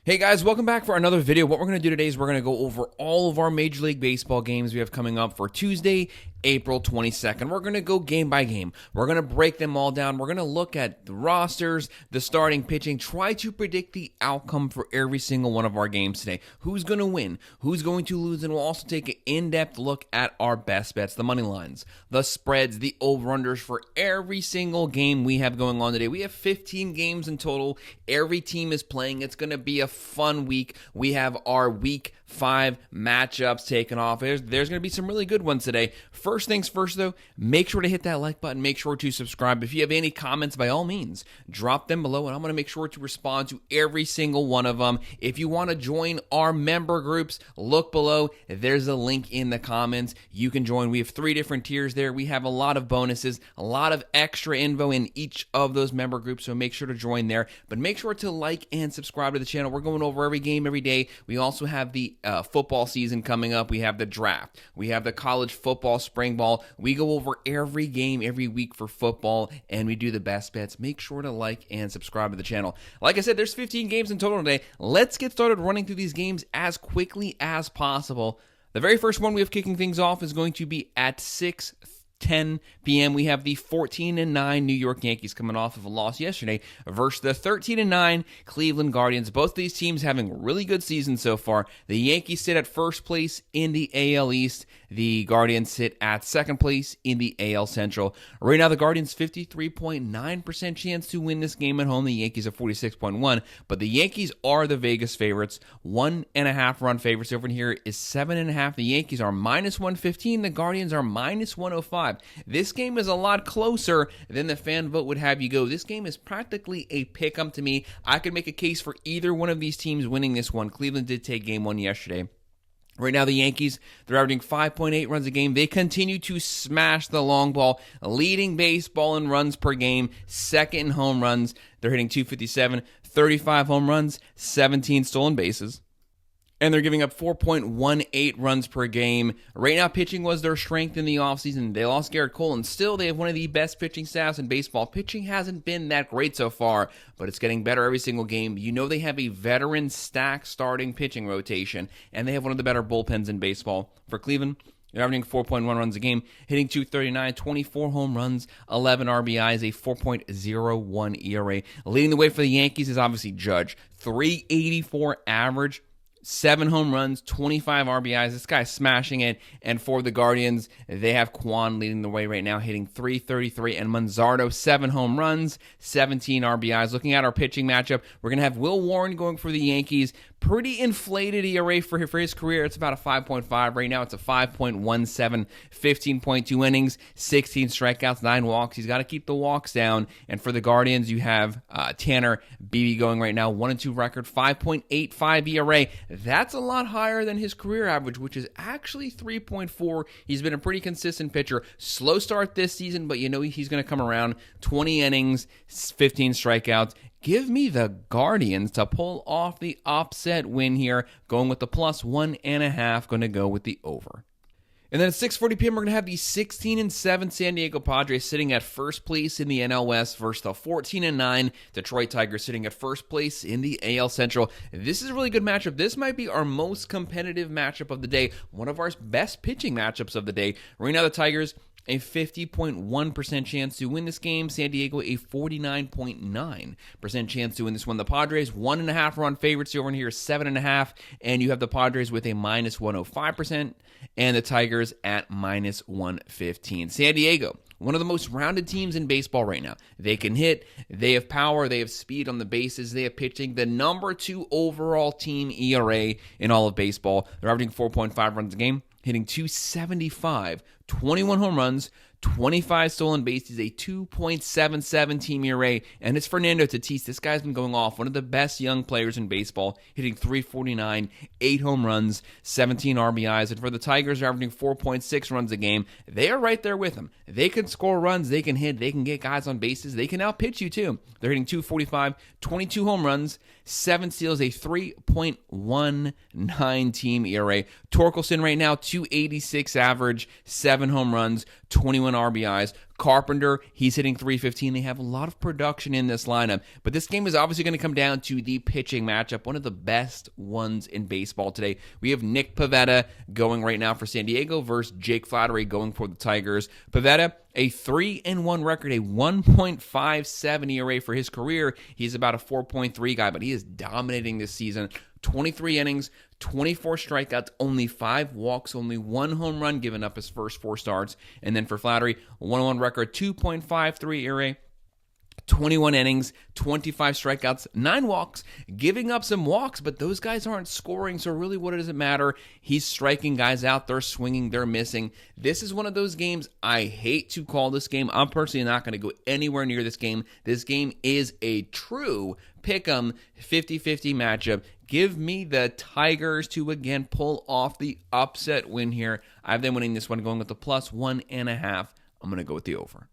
Hey guys, welcome back for another video. What we're going to do today is we're going to go over all of our Major League Baseball games we have coming up for Tuesday, April 22nd. We're going to go game by game. We're going to break them all down. We're going to look at the rosters, the starting pitching, try to predict the outcome for every single one of our games today. Who's going to win? Who's going to lose? And we'll also take an in-depth look at our best bets, the money lines, the spreads, the over-unders for every single game we have going on today. We have 15 games in total. Every team is playing. It's going to be a fun week. We have our week 5 matchups taken off. There's going to be some really good ones today. First things first, though, make sure to hit that like button. Make sure to subscribe. If you have any comments, by all means, drop them below, and I'm going to make sure to respond to every single one of them. If you want to join our member groups, look below. There's a link in the comments. You can join. We have 3 different tiers there. We have a lot of bonuses, a lot of extra info in each of those member groups, so make sure to join there. But make sure to like and subscribe to the channel. We're going over every game every day. We also have the football season coming up. We have the draft. We have the college football spring ball. We go over every game every week for football, and we do the best bets. Make sure to like and subscribe to the channel. Like I said, there's 15 games in total today. Let's get started running through these games as quickly as possible. The very first one we have kicking things off is going to be at 6:10 p.m. We have the 14-9 New York Yankees coming off of a loss yesterday versus the 13-9 Cleveland Guardians. Both of these teams having really good seasons so far. The Yankees sit at first place in the AL East. The Guardians sit at second place in the AL Central. Right now, the Guardians 53.9% chance to win this game at home. The Yankees are 46.1%, but the Yankees are the Vegas favorites. 1.5 run favorites. Over here is 7.5. The Yankees are minus 115. The Guardians are minus 105. This game is a lot closer than the fan vote would have you go. This game is practically a pick-em to me. I could make a case for either one of these teams winning this one. Cleveland did take game 1 yesterday. Right now, the Yankees, they're averaging 5.8 runs a game. They continue to smash the long ball, leading baseball in runs per game, second in home runs. They're hitting 257, 35 home runs, 17 stolen bases. And they're giving up 4.18 runs per game. Right now, pitching was their strength in the offseason. They lost Garrett Cole, and still they have one of the best pitching staffs in baseball. Pitching hasn't been that great so far, but it's getting better every single game. You know they have a veteran stack starting pitching rotation, and they have one of the better bullpens in baseball. For Cleveland, they're averaging 4.1 runs a game, hitting 239, 24 home runs, 11 RBIs, a 4.01 ERA. Leading the way for the Yankees is obviously Judge. 384 average. 7 home runs, 25 RBIs. This guy's smashing it. And for the Guardians, they have Kwan leading the way right now, hitting 333. And Manzardo, 7 home runs, 17 RBIs. Looking at our pitching matchup, we're going to have Will Warren going for the Yankees. Pretty inflated ERA for his career. It's about a 5.5. Right now, it's a 5.17, 15.2 innings, 16 strikeouts, 9 walks. He's got to keep the walks down. And for the Guardians, you have Tanner Beebe going right now, 1-2 record, 5.85 ERA. That's a lot higher than his career average, which is actually 3.4. He's been a pretty consistent pitcher. Slow start this season, but you know he's going to come around. 20 innings, 15 strikeouts. Give me the Guardians to pull off the upset win here. Going with the plus 1.5. Going to go with the over. And then at 6:40 p.m., we're going to have the 16-7 San Diego Padres sitting at first place in the NL West versus the 14-9 Detroit Tigers sitting at first place in the AL Central. This is a really good matchup. This might be our most competitive matchup of the day, one of our best pitching matchups of the day. Right now, the Tigers, a 50.1% chance to win this game. San Diego, a 49.9% chance to win this one. The Padres, 1.5 run favorites. Over here, 7.5. And you have the Padres with a minus 105%. And the Tigers at minus 115. San Diego, one of the most rounded teams in baseball right now. They can hit, they have power, they have speed on the bases, they have pitching. The number 2 overall team ERA in all of baseball. They're averaging 4.5 runs a game, hitting 275, 21 home runs, 25 stolen bases, a 2.77 team ERA, and it's Fernando Tatis. This guy's been going off, one of the best young players in baseball, hitting 349, 8 home runs, 17 RBIs, and for the Tigers, they're averaging 4.6 runs a game. They are right there with them. They can score runs, they can hit, they can get guys on bases, they can outpitch you too. They're hitting 245, 22 home runs, 7 steals, a 3.19 team ERA. Torkelson right now, 286 average, 7 7 home runs, 21 RBIs. Carpenter, he's hitting 315. They have a lot of production in this lineup, but this game is obviously going to come down to the pitching matchup, one of the best ones in baseball today. We have Nick Pivetta going right now for San Diego versus Jake Flaherty going for the Tigers. Pivetta, a 3-1 record, a 1.57 ERA for his career. He's about a 4.3 guy, but he is dominating this season. 23 innings, 24 strikeouts, only 5 walks, only 1 home run given up his first 4 starts. And then for Flaherty, 1-1 record, 2.53 ERA, 21 innings, 25 strikeouts, 9 walks, giving up some walks, but those guys aren't scoring, so really what does it matter? He's striking guys out, they're swinging, they're missing. This is one of those games, I hate to call this game. I'm personally not going to go anywhere near this game. This game is a true pick'em 50-50 matchup. Give me the Tigers to again pull off the upset win here. I have them winning this one, going with the +1.5. I'm going to go with the over.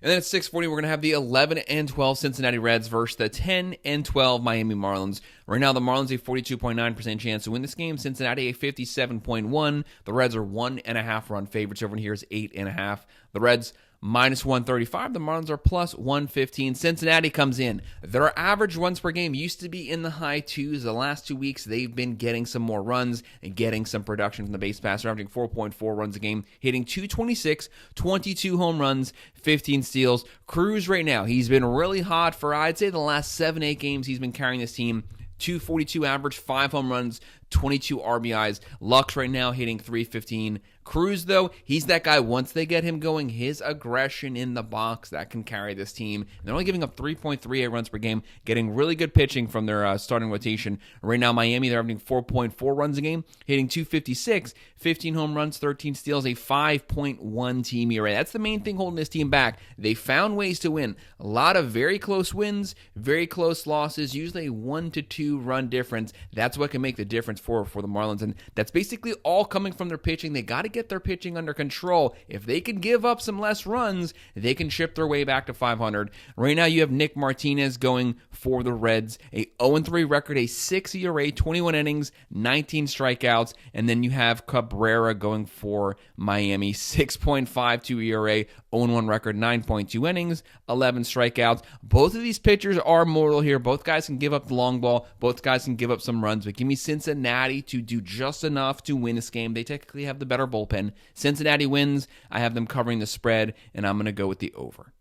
And then at 6:40, we're going to have the 11-12 Cincinnati Reds versus the 10-12 Miami Marlins. Right now, the Marlins a 42.9% chance to win this game. Cincinnati a 57.1%. The Reds are 1.5 run favorites. Over here is 8.5. The Reds -135. The Marlins are +115. Cincinnati comes in. Their average runs per game used to be in the high 2s. The last 2 weeks, they've been getting some more runs and getting some production from the base pass. They're averaging 4.4 runs a game, hitting .226, 22 home runs, 15 steals. Cruz right now, he's been really hot for, I'd say, the last 7-8 games he's been carrying this team. 242 average, 5 home runs, 22 RBIs. Lux right now hitting .315. Cruz, though, he's that guy, once they get him going, his aggression in the box, that can carry this team. And they're only giving up 3.38 runs per game, getting really good pitching from their starting rotation. Right now, Miami, they're averaging 4.4 runs a game, hitting .256, 15 home runs, 13 steals, a 5.1 team ERA. That's the main thing holding this team back. They found ways to win. A lot of very close wins, very close losses, usually a 1 to 2 run difference. That's what can make the difference for the Marlins, and that's basically all coming from their pitching. They got to get their pitching under control. If they can give up some less runs, they can chip their way back to 500. Right now, you have Nick Martinez going for the Reds, a 0-3 record, a 6 ERA, 21 innings, 19 strikeouts, and then you have Cabrera going for Miami, 6.52 ERA, 0-1 record, 9.2 innings, 11 strikeouts. Both of these pitchers are mortal here. Both guys can give up the long ball. Both guys can give up some runs, but give me Cincinnati to do just enough to win this game. They technically have the better bullpen. Cincinnati wins. I have them covering the spread, and I'm going to go with the over.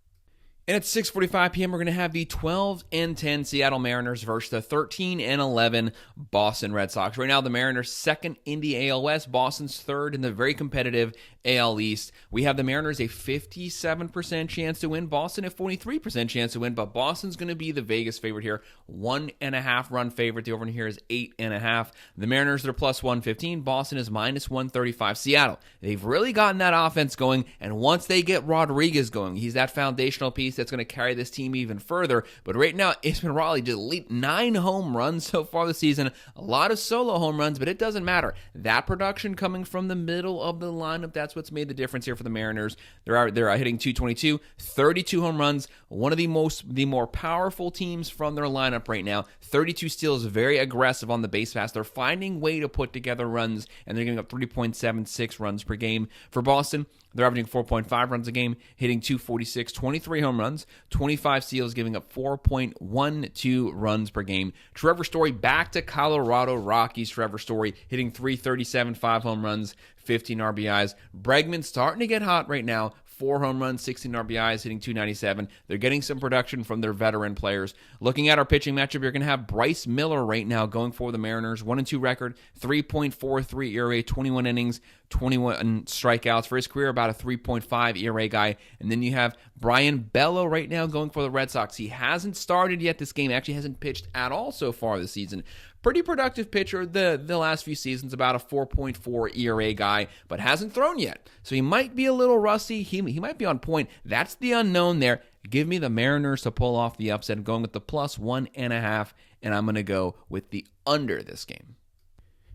And at 6:45 p.m., we're going to have the 12-10 Seattle Mariners versus the 13-11 Boston Red Sox. Right now, the Mariners second in the AL West, Boston's third in the very competitive AL East. We have the Mariners a 57% chance to win, Boston a 43% chance to win, but Boston's going to be the Vegas favorite here. 1.5 run favorite. The over here is 8.5. The Mariners are +115. Boston is -135. Seattle, they've really gotten that offense going, and once they get Rodriguez going, he's that foundational piece that's going to carry this team even further. But right now, Isman Raleigh just leaped 9 home runs so far this season. A lot of solo home runs, but it doesn't matter. That production coming from the middle of the lineup, that's what's made the difference here for the Mariners. They're hitting .222, 32 home runs, one of the more powerful teams from their lineup right now. 32 steals, very aggressive on the base pass. They're finding way to put together runs, and they're giving up 3.76 runs per game. For Boston, they're averaging 4.5 runs a game, hitting .246, 23 home runs, 25 steals, giving up 4.12 runs per game. Trevor Story back to Colorado Rockies. Trevor Story hitting .337, 5 home runs, 15 RBIs. Bregman starting to get hot right now. 4 home runs, 16 RBIs, hitting .297. They're getting some production from their veteran players. Looking at our pitching matchup, you're going to have Bryce Miller right now going for the Mariners. 1-2 record, 3.43 ERA, 21 innings, 21 strikeouts. For his career, about a 3.5 ERA guy. And then you have Brian Bello right now going for the Red Sox. He hasn't started yet this game. Actually hasn't pitched at all so far this season. Pretty productive pitcher the last few seasons, about a 4.4 ERA guy, but hasn't thrown yet. So he might be a little rusty. He might be on point. That's the unknown there. Give me the Mariners to pull off the upset. I'm going with the +1.5, and I'm going to go with the under this game.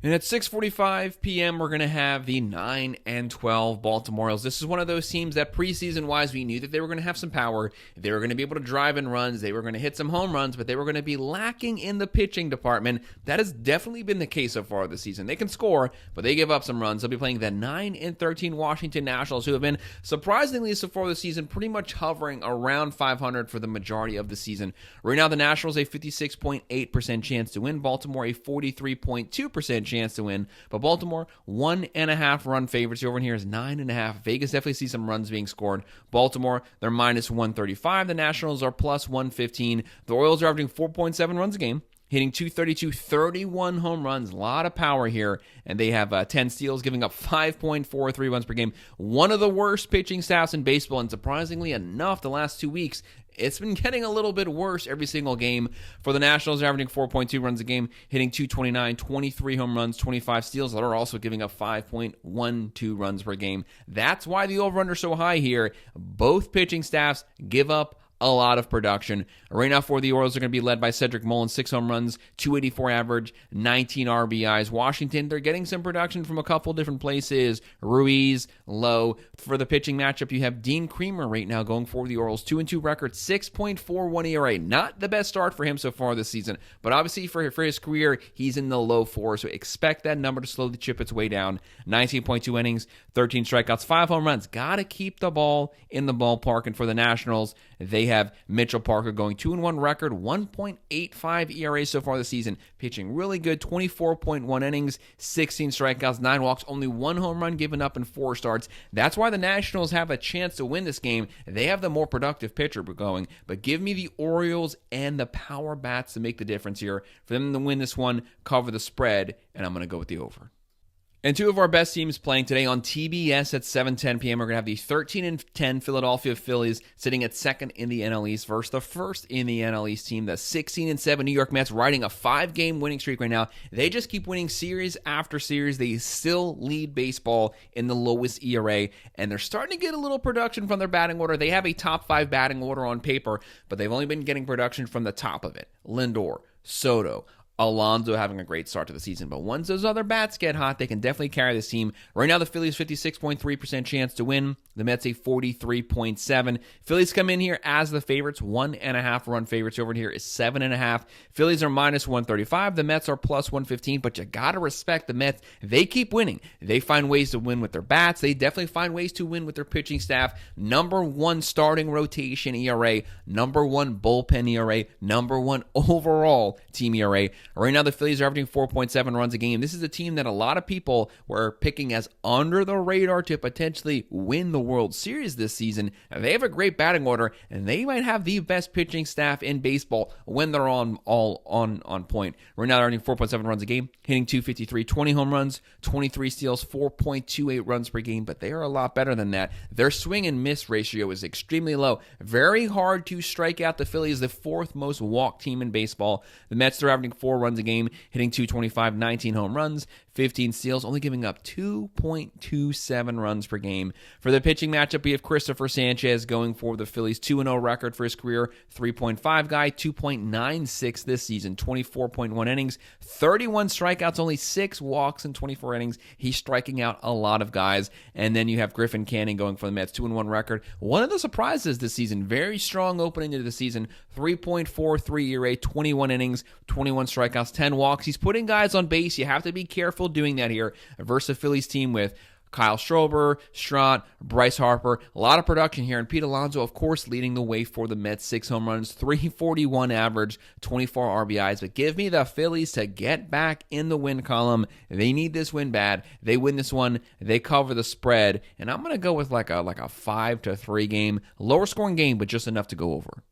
And at 6:45 p.m., we're going to have the 9-12 Baltimore Orioles. This is one of those teams that preseason-wise, we knew that they were going to have some power. They were going to be able to drive in runs. They were going to hit some home runs, but they were going to be lacking in the pitching department. That has definitely been the case so far this season. They can score, but they give up some runs. They'll be playing the 9-13 Washington Nationals, who have been surprisingly so far this season pretty much hovering around 500 for the majority of the season. Right now, the Nationals a 56.8% chance to win. Baltimore a 43.2% chance to win, but Baltimore 1.5 run favorites. Over in here is 9.5. Vegas definitely sees some runs being scored. Baltimore, they're minus 135. The Nationals are plus 115. The Orioles are averaging 4.7 runs a game, hitting 232, 31 home runs. A lot of power here, and they have 10 steals, giving up 5.43 runs per game. One of the worst pitching staffs in baseball, and surprisingly enough, the last 2 weeks, it's been getting a little bit worse every single game. For the Nationals, they're averaging 4.2 runs a game, hitting 229, 23 home runs, 25 steals. They're also giving up 5.12 runs per game. That's why the over-under is so high here. Both pitching staffs give up a lot of production. Right now for the Orioles, they're going to be led by Cedric Mullins, 6 home runs, 284 average, 19 RBIs. Washington, they're getting some production from a couple different places. Ruiz, Lowe. For the pitching matchup, you have Dean Kremer right now going for the Orioles. 2-2 record, 6.41 ERA. Not the best start for him so far this season, but obviously for his career, he's in the low 4, so expect that number to slowly chip its way down. 19.2 innings, 13 strikeouts, 5 home runs. Got to keep the ball in the ballpark. And for the Nationals, they have Mitchell Parker going 2-1 record, 1.85 ERA so far this season. Pitching really good, 24.1 innings, 16 strikeouts, 9 walks, only 1 home run given up in 4 starts. That's why the Nationals have a chance to win this game. They have the more productive pitcher going, but give me the Orioles and the power bats to make the difference here. For them to win this one, cover the spread, and I'm going to go with the over. And 2 of our best teams playing today on TBS at 7:10 p.m. We're going to have the 13-10 Philadelphia Phillies sitting at second in the NL East versus the first in the NL East team, the 16-7 New York Mets, riding a 5-game winning streak right now. They just keep winning series after series. They still lead baseball in the lowest ERA, and they're starting to get a little production from their batting order. They have a top 5 batting order on paper, but they've only been getting production from the top of it. Lindor, Soto, Alonso having a great start to the season. But once those other bats get hot, they can definitely carry this team. Right now, the Phillies 56.3% chance to win. The Mets a 43.7%. Phillies come in here as the favorites, 1.5 run favorites. Over here is 7.5. Phillies are minus 135. The Mets are plus 115. But you got to respect the Mets. They keep winning. They find ways to win with their bats. They definitely find ways to win with their pitching staff. Number 1 starting rotation ERA. Number 1 bullpen ERA. Number 1 overall team ERA. Right now, the Phillies are averaging 4.7 runs a game. This is a team that a lot of people were picking as under the radar to potentially win the World Series this season. They have a great batting order, and they might have the best pitching staff in baseball when they're on point. Right now, they're earning 4.7 runs a game, hitting 253, 20 home runs, 23 steals, 4.28 runs per game, but they are a lot better than that. Their swing and miss ratio is extremely low. Very hard to strike out the Phillies, the 4th most walk team in baseball. The Mets are averaging 4 runs a game, hitting 225, 19 home runs, 15 steals, only giving up 2.27 runs per game. For the pitching matchup, we have Christopher Sanchez going for the Phillies, 2-0 record for his career, 3.5 guy, 2.96 this season, 24.1 innings, 31 strikeouts, only 6 walks in 24 innings. He's striking out a lot of guys. And then you have Griffin Canning going for the Mets, 2-1 record. One of the surprises this season, very strong opening to the season, 3.43 ERA, 21 innings, 21 strikeouts, 10 walks. He's putting guys on base. You have to be careful doing that here versus the Phillies team with Kyle Schroeder, Strott, Bryce Harper. A lot of production here. And Pete Alonso, of course, leading the way for the Mets. 6 home runs, 341 average, 24 RBIs. But give me the Phillies to get back in the win column. They need this win bad. They win this one. They cover the spread. And I'm going to go with like a 5-3 game. Lower scoring game, but just enough to go over.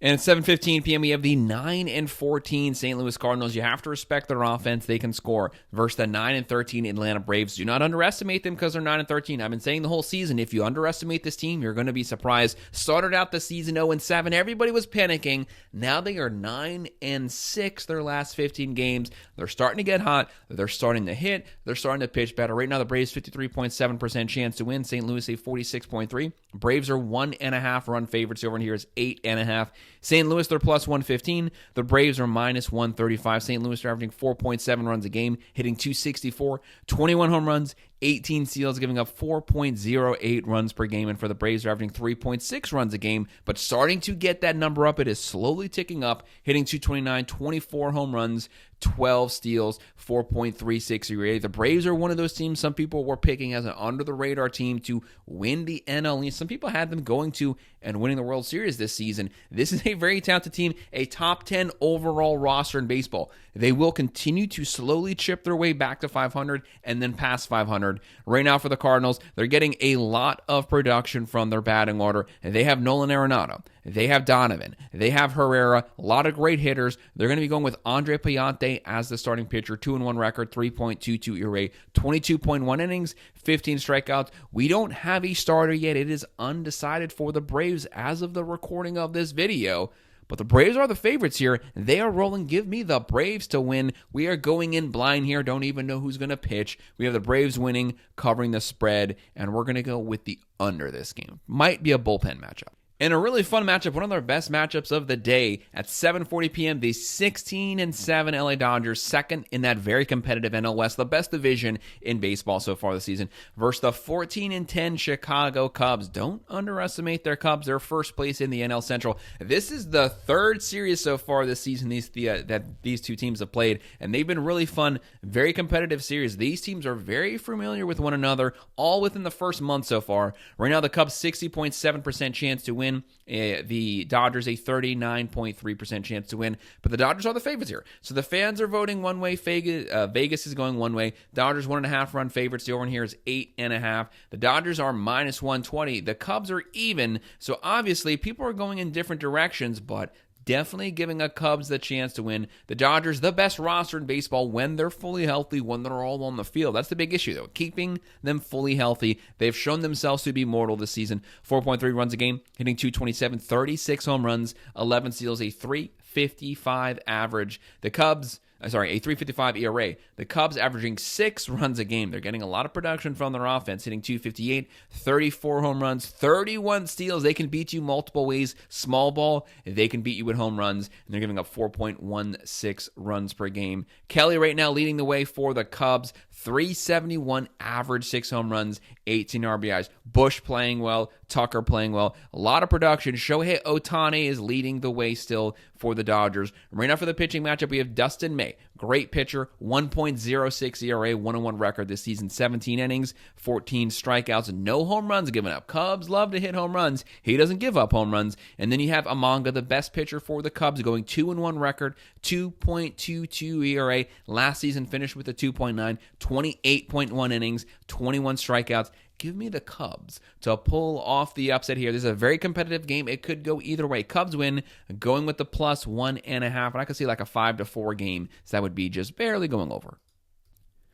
And at 7:15 p.m., we have the 9-14 St. Louis Cardinals. You have to respect their offense. They can score versus the 9-13 Atlanta Braves. Do not underestimate them because they're 9-13. I've been saying the whole season, if you underestimate this team, you're going to be surprised. Started out the season 0-7. Everybody was panicking. Now they are 9-6 their last 15 games. They're starting to get hot. They're starting to hit. They're starting to pitch better. Right now, the Braves 53.7% chance to win. St. Louis a 46.3. Braves are 1.5 run favorites. Over in here is 8.5. St. Louis, they're plus 115. The Braves are minus 135. St. Louis are averaging 4.7 runs a game, hitting 264, 21 home runs, 18 steals, giving up 4.08 runs per game. And for the Braves, they're averaging 3.6 runs a game, but starting to get that number up. It is slowly ticking up, hitting 229, 24 home runs, 12 steals, 4.36 ERA. The Braves are one of those teams some people were picking as an under-the-radar team to win the NL East. Some people had them going to and winning the World Series this season. This is a very talented team, a top 10 overall roster in baseball. They will continue to slowly chip their way back to 500 and then past 500. Right now for the Cardinals, they're getting a lot of production from their batting order. They have Nolan Arenado. They have Donovan. They have Herrera. A lot of great hitters. They're going to be going with Andre Payante as the starting pitcher. 2-1 record, 3.22 ERA, 22.1 innings, 15 strikeouts. We don't have a starter yet. It is undecided for the Braves as of the recording of this video. But the Braves are the favorites here. They are rolling. Give me the Braves to win. We are going in blind here. Don't even know who's going to pitch. We have the Braves winning, covering the spread, and we're going to go with the under this game. Might be a bullpen matchup. And a really fun matchup, one of their best matchups of the day at 7:40 p.m., the 16-7 LA Dodgers, second in that very competitive NL West, the best division in baseball so far this season, versus the 14-10 Chicago Cubs. Don't underestimate their Cubs. They're first place in the NL Central. This is the third series so far this season that these two teams have played, and they've been really fun, very competitive series. These teams are very familiar with one another, all within the first month so far. Right now, the Cubs 60.7% chance to win. The Dodgers a 39.3% chance to win, but the Dodgers are the favorites here. So the fans are voting one way. Vegas is going one way. Dodgers 1.5 run favorites. The over here is 8.5. The Dodgers are minus 120. The Cubs are even. So obviously people are going in different directions, but definitely giving a Cubs the chance to win. The Dodgers, the best roster in baseball when they're fully healthy, when they're all on the field. That's the big issue, though. Keeping them fully healthy. They've shown themselves to be mortal this season. 4.3 runs a game, hitting 227, 36 home runs, 11 steals, a 3.55 average. The Cubs... a 3.55 ERA. The Cubs averaging 6 runs a game. They're getting a lot of production from their offense, hitting 258, 34 home runs, 31 steals. They can beat you multiple ways. Small ball, they can beat you with home runs, and they're giving up 4.16 runs per game. Kelly right now leading the way for the Cubs, 371 average, 6 home runs, 18 RBIs. Bush playing well, Tucker playing well. A lot of production. Shohei Ohtani is leading the way still for the Dodgers. Right now for the pitching matchup, we have Dustin May. Great pitcher, 1.06 ERA, 1-1 record this season, 17 innings, 14 strikeouts, no home runs given up. Cubs love to hit home runs. He doesn't give up home runs. And then you have Amanga, the best pitcher for the Cubs, going 2-1 record, 2.22 ERA. Last season finished with a 2.9, 28.1 innings, 21 strikeouts. Give me the Cubs to pull off the upset here. This is a very competitive game. It could go either way. Cubs win, going with the plus 1.5. And I could see like a 5-4 game. So that would be just barely going over.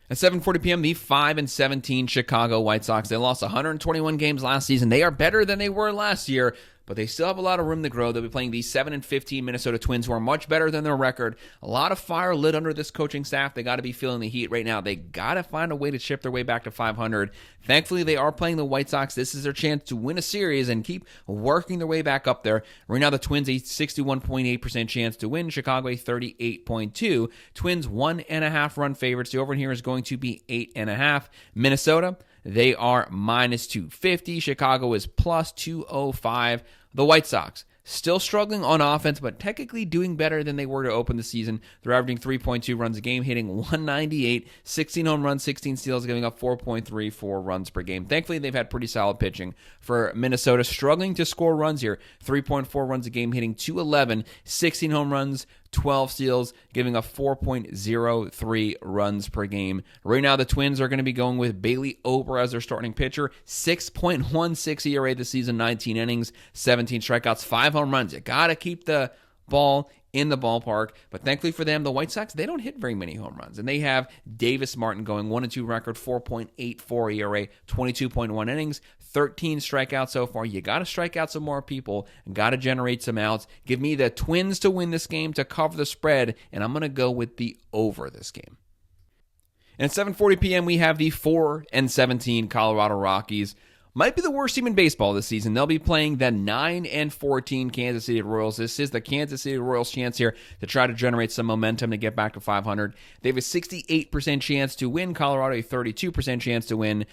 At 7:40 p.m., the 5-17 Chicago White Sox. They lost 121 games last season. They are better than they were last year, but they still have a lot of room to grow. They'll be playing the 7-15 Minnesota Twins, who are much better than their record. A lot of fire lit under this coaching staff. They got to be feeling the heat right now. They got to find a way to chip their way back to 500. Thankfully, they are playing the White Sox. This is their chance to win a series and keep working their way back up there. Right now, the Twins a 61.8% chance to win. Chicago a 38.2. Twins 1.5 run favorites. The over here is going to be 8.5. Minnesota, they are minus 250. Chicago is plus 205. The White Sox, still struggling on offense, but technically doing better than they were to open the season. They're averaging 3.2 runs a game, hitting 198, 16 home runs, 16 steals, giving up 4.34 runs per game. Thankfully, they've had pretty solid pitching. For Minnesota, struggling to score runs here, 3.4 runs a game, hitting 211, 16 home runs, 12 steals, giving up 4.03 runs per game. Right now, the Twins are going to be going with Bailey Ober as their starting pitcher. 6.16 ERA this season, 19 innings, 17 strikeouts, 5 home runs. You got to keep the ball in the ballpark. But thankfully for them, the White Sox, they don't hit very many home runs. And they have Davis Martin going 1-2 record, 4.84 ERA, 22.1 innings, 13 strikeouts so far. You got to strike out some more people and got to generate some outs. Give me the Twins to win this game, to cover the spread, and I'm going to go with the over this game. And at 7:40 p.m., we have the 4-17 Colorado Rockies. might be the worst team in baseball this season. They'll be playing the 9-14 Kansas City Royals. This is the Kansas City Royals' chance here to try to generate some momentum to get back to 500. They have a 68% chance to win. Colorado, a 32% chance to win.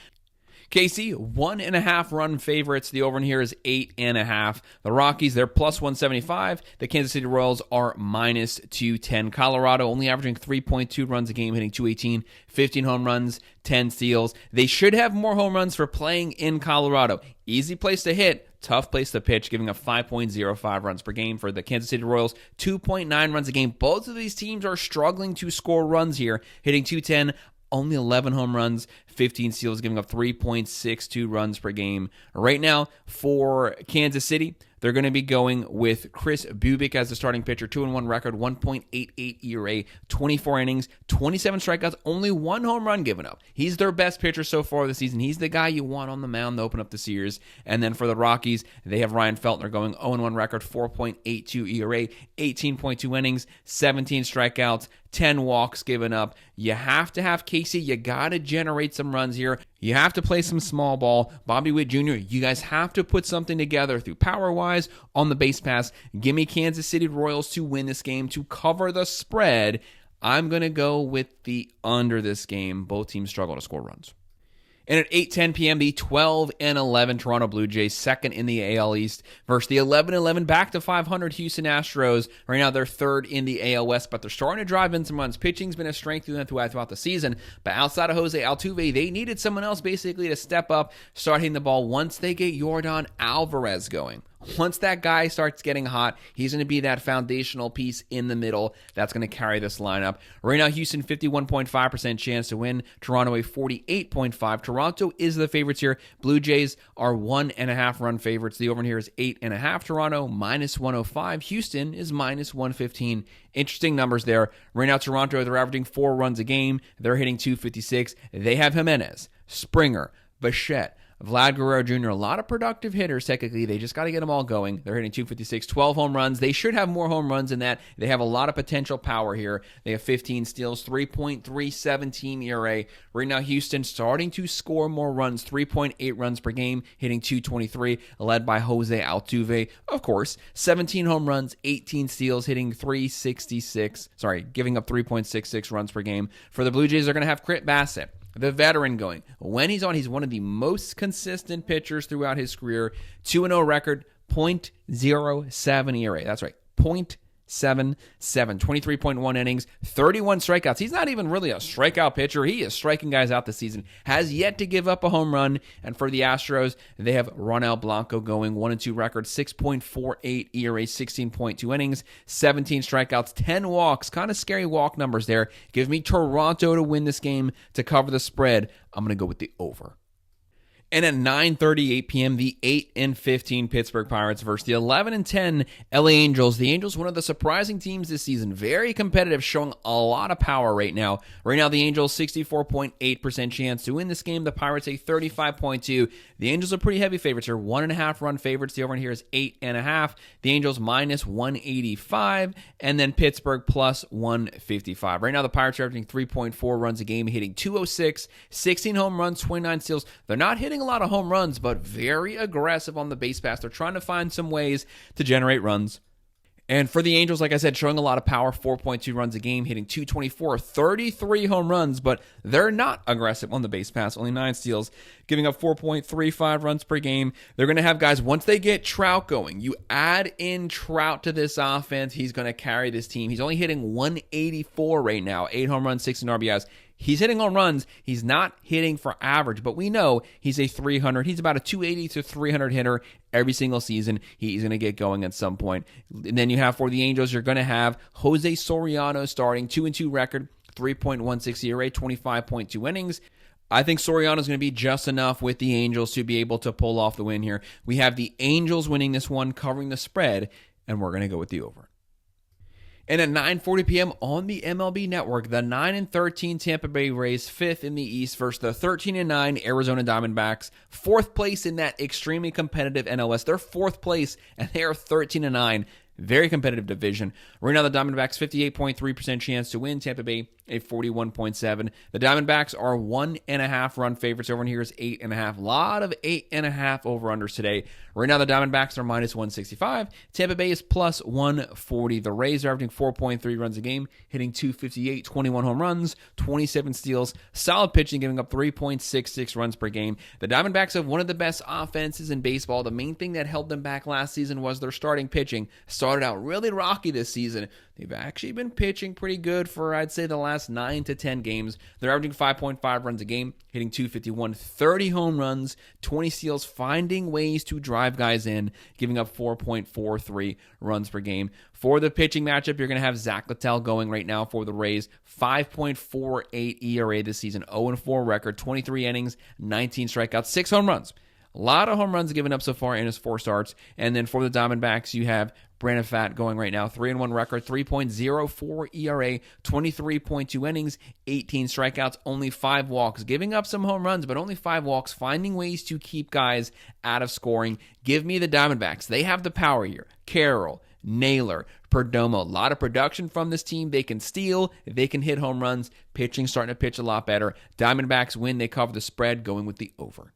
KC, 1.5 run favorites. The over in here is 8.5. The Rockies, they're plus 175. The Kansas City Royals are minus 210. Colorado only averaging 3.2 runs a game, hitting 218, 15 home runs, 10 steals. They should have more home runs for playing in Colorado. Easy place to hit, tough place to pitch, giving up 5.05 runs per game for the Kansas City Royals, 2.9 runs a game. Both of these teams are struggling to score runs here, hitting 210. Only 11 home runs, 15 steals, giving up 3.62 runs per game. Right now, for Kansas City, they're going to be going with Chris Bubik as the starting pitcher, 2-1 record, 1.88 ERA, 24 innings, 27 strikeouts, only 1 home run given up. He's their best pitcher so far this season. He's the guy you want on the mound to open up the series. And then for the Rockies, they have Ryan Feltner going 0-1 record, 4.82 ERA, 18.2 innings, 17 strikeouts, 10 walks given up. You have to have Casey. You got to generate some runs here. You have to play some small ball. Bobby Witt Jr., you guys have to put something together through power-wise on the base pass. Give me Kansas City Royals to win this game, to cover the spread. I'm going to go with the under this game. Both teams struggle to score runs. And at 8:10 p.m., the 12-11 Toronto Blue Jays, second in the AL East, versus the 11-11 back to 500 Houston Astros. Right now, they're third in the AL West, but they're starting to drive in some runs. Pitching's been a strength to them throughout the season, but outside of Jose Altuve, they needed someone else basically to step up, start hitting the ball once they get Yordan Alvarez going. Once that guy starts getting hot, he's going to be that foundational piece in the middle that's going to carry this lineup. Right now, Houston, 51.5% chance to win. Toronto, a 48.5%. Toronto is the favorites here. Blue Jays are 1.5 run favorites. The over in here is 8.5. Toronto, minus 105. Houston is minus 115. Interesting numbers there. Right now, Toronto, they're averaging 4 runs a game. They're hitting 256. They have Jimenez, Springer, Bichette, Vlad Guerrero Jr., a lot of productive hitters, technically. They just got to get them all going. They're hitting 256, 12 home runs. They should have more home runs than that. They have a lot of potential power here. They have 15 steals, 3.317 ERA. Right now, Houston starting to score more runs, 3.8 runs per game, hitting 223, led by Jose Altuve. Of course, 17 home runs, 18 steals, hitting 366. Giving up 3.66 runs per game. For the Blue Jays, they're going to have Crit Bassett, the veteran, going. When he's on, he's one of the most consistent pitchers throughout his career. 2-0 record, .07 ERA. That's right, .77, 23.1 innings, 31 strikeouts. He's not even really a strikeout pitcher. He is striking guys out this season. Has yet to give up a home run. And for the Astros, they have Ronel Blanco going 1-2 record, 6.48 ERA, 16.2 innings, 17 strikeouts, 10 walks. Kind of scary walk numbers there. Give me Toronto to win this game to cover the spread. I'm going to go with the over. And at 9:38 p.m., the 8-15 Pittsburgh Pirates versus the 11-10 LA Angels. The Angels, one of the surprising teams this season. Very competitive, showing a lot of power right now. Right now, the Angels, 64.8% chance to win this game. The Pirates, a 35.2%. The Angels are pretty heavy favorites. They're 1.5 run favorites. The over in here is 8.5. The Angels, minus 185. And then Pittsburgh, plus 155. Right now, the Pirates are averaging 3.4 runs a game, hitting 206, 16 home runs, 29 steals. They're not hitting a lot of home runs, but very aggressive on the base pass. They're trying to find some ways to generate runs. And for the Angels, like I said, showing a lot of power, 4.2 runs a game, hitting 224, 33 home runs, but they're not aggressive on the base pass, only 9 steals, giving up 4.35 runs per game. They're going to have guys, once they get Trout going, you add in Trout to this offense, he's going to carry this team. He's only hitting 184 right now, 8 home runs, 16 RBIs. He's hitting home runs. He's not hitting for average, but we know he's a 300. He's about a 280 to 300 hitter every single season. He's going to get going at some point. And then you have for the Angels, you're going to have Jose Soriano starting, 2-2 record, 3.16 ERA, 25.2 innings. I think Soriano is going to be just enough with the Angels to be able to pull off the win here. We have the Angels winning this one, covering the spread, and we're going to go with the over. And at 9:40 p.m. on the MLB Network, the 9-13 Tampa Bay Rays, 5th in the East, versus the 13-9 Arizona Diamondbacks, 4th place in that extremely competitive NL West. They're 4th place, and they are 13-9. Very competitive division. Right now, the Diamondbacks 58.3% chance to win. Tampa Bay a 41.7. The Diamondbacks are 1.5 run favorites. Over here is 8.5. A lot of 8.5 over-unders today. Right now, the Diamondbacks are minus 165. Tampa Bay is plus 140. The Rays are averaging 4.3 runs a game, hitting 258, 21 home runs, 27 steals. Solid pitching, giving up 3.66 runs per game. The Diamondbacks have one of the best offenses in baseball. The main thing that held them back last season was their starting pitching. Started out really rocky this season. They've actually been pitching pretty good for, I'd say, the last 9 to 10 games. They're averaging 5.5 runs a game, hitting 251, 30 home runs, 20 steals, finding ways to drive guys in, giving up 4.43 runs per game. For the pitching matchup, you're going to have Zach Littell going right now for the Rays. 5.48 ERA this season, 0-4 record, 23 innings, 19 strikeouts, 6 home runs. A lot of home runs given up so far in his 4 starts. And then for the Diamondbacks, you have Brandon Pfaadt going right now. 3-1 record, 3.04 ERA, 23.2 innings, 18 strikeouts, only 5 walks. Giving up some home runs, but only 5 walks. Finding ways to keep guys out of scoring. Give me the Diamondbacks. They have the power here. Carroll, Naylor, Perdomo. A lot of production from this team. They can steal. They can hit home runs. Pitching starting to pitch a lot better. Diamondbacks win. They cover the spread, going with the over.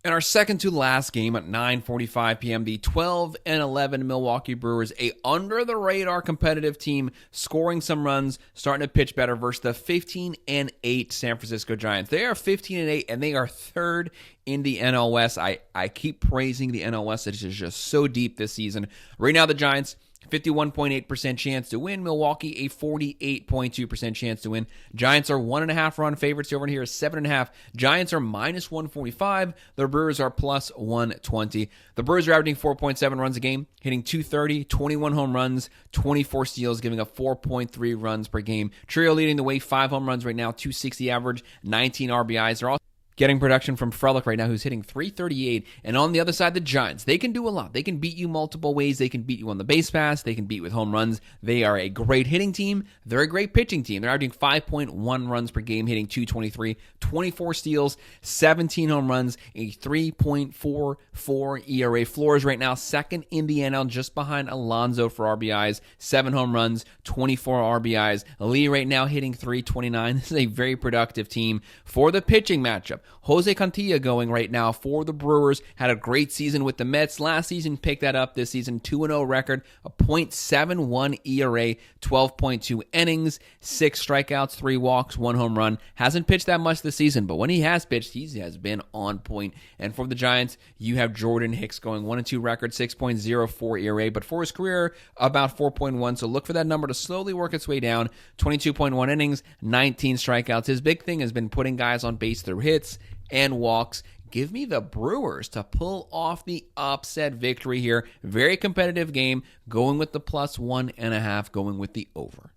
In our second to last game at 9:45 p.m., the 12-11 Milwaukee Brewers, a under-the-radar competitive team, scoring some runs, starting to pitch better versus the 15-8 San Francisco Giants. They are 15-8, and they are third in the NL West. I keep praising the NL West. It is just so deep this season. Right now, the Giants, 51.8% chance to win. Milwaukee, a 48.2% chance to win. Giants are 1.5 run favorites. Over here is 7.5. Giants are minus 145. The Brewers are plus 120. The Brewers are averaging 4.7 runs a game, hitting 230, 21 home runs, 24 steals, giving up 4.3 runs per game. Trio leading the way, 5 home runs right now, 260 average, 19 RBIs. They're all getting production from Frelick right now, who's hitting 338. And on the other side, the Giants, they can do a lot. They can beat you multiple ways. They can beat you on the base pass. They can beat with home runs. They are a great hitting team. They're a great pitching team. They're averaging 5.1 runs per game, hitting 223, 24 steals, 17 home runs, a 3.44 ERA. Flores right now, second in the NL, just behind Alonso for RBIs, 7 home runs, 24 RBIs. Lee right now hitting 329. This is a very productive team. For the pitching matchup, Jose Cantilla going right now for the Brewers. Had a great season with the Mets last season. Picked that up this season. 2-0 record. A .71 ERA. 12.2 innings. 6 strikeouts. 3 walks. 1 home run. Hasn't pitched that much this season, but when he has pitched, he has been on point. And for the Giants, you have Jordan Hicks going 1-2 record. 6.04 ERA. But for his career, about 4.1. So look for that number to slowly work its way down. 22.1 innings. 19 strikeouts. His big thing has been putting guys on base through hits and walks. Give me the Brewers to pull off the upset victory here. Very competitive game. Going with the plus 1.5. Going with the over.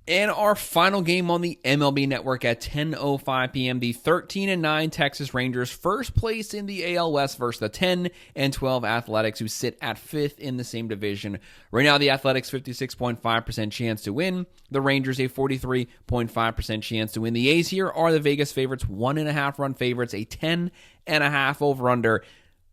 And our final game on the MLB Network at 10:05 p.m., the 13-9 Texas Rangers, first place in the AL West versus the 10-12 Athletics, who sit at 5th in the same division. Right now, the Athletics 56.5% chance to win. The Rangers a 43.5% chance to win. The A's here are the Vegas favorites, 1.5 run favorites, a 10.5 over-under.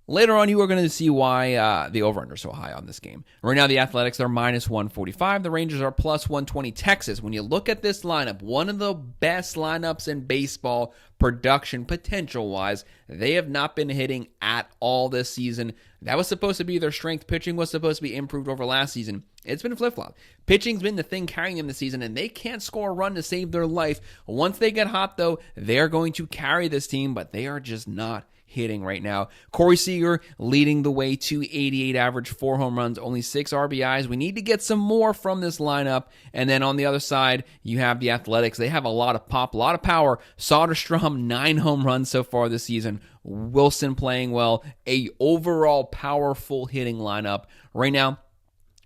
Later on, you are going to see why the over-under is so high on this game. Right now, the Athletics are minus 145. The Rangers are plus 120. Texas, when you look at this lineup, one of the best lineups in baseball, production potential-wise. They have not been hitting at all this season. That was supposed to be their strength. Pitching was supposed to be improved over last season. It's been flip-flop. Pitching's been the thing carrying them this season, and they can't score a run to save their life. Once they get hot, though, they're going to carry this team, but they are just not hitting right now. Corey Seager leading the way, 288 average, 4 home runs, only 6 RBIs. We need to get some more from this lineup. And then on the other side, you have the Athletics. They have a lot of pop, a lot of power. Soderstrom, 9 home runs so far this season. Wilson playing well. A overall powerful hitting lineup. Right now,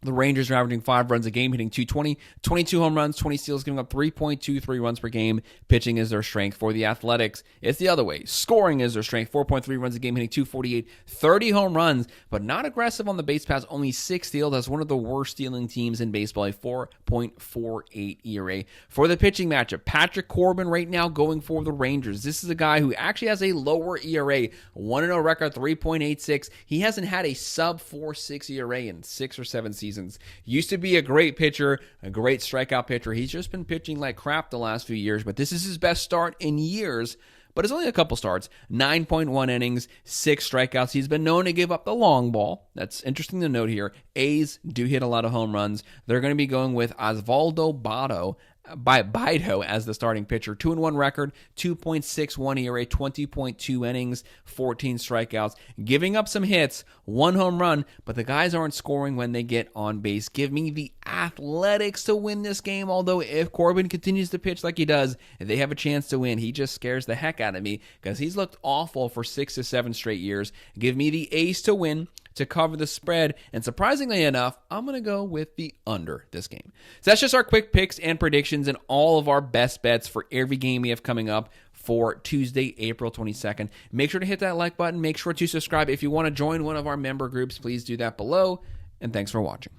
the Rangers are averaging 5 runs a game, hitting 220, 22 home runs, 20 steals, giving up 3.23 runs per game. Pitching is their strength. For the Athletics, it's the other way. Scoring is their strength. 4.3 runs a game, hitting 248, 30 home runs, but not aggressive on the base pass. Only 6 steals. That's one of the worst stealing teams in baseball, a 4.48 ERA. For the pitching matchup, Patrick Corbin right now going for the Rangers. This is a guy who actually has a lower ERA, 1-0 record, 3.86. He hasn't had a sub 4.6 ERA in 6 or 7 seasons. seasons. Used to be a great pitcher, a great strikeout pitcher. He's just been pitching like crap the last few years, but this is his best start in years. But it's only a couple starts, 9.1 innings, 6 strikeouts. He's been known to give up the long ball. That's interesting to note here. A's do hit a lot of home runs. They're going to be going with Osvaldo Bido as the starting pitcher. 2-1 record, 2.61 ERA, 20.2 innings, 14 strikeouts. Giving up some hits, 1 home run, but the guys aren't scoring when they get on base. Give me the Athletics to win this game, although if Corbin continues to pitch like he does, they have a chance to win. He just scares the heck out of me because he's looked awful for 6 to 7 straight years. Give me the A's to win, to cover the spread, and surprisingly enough, I'm going to go with the under this game. So that's just our quick picks and predictions and all of our best bets for every game we have coming up for Tuesday, April 22nd. Make sure to hit that like button. Make sure to subscribe. If you want to join one of our member groups, please do that below, and thanks for watching.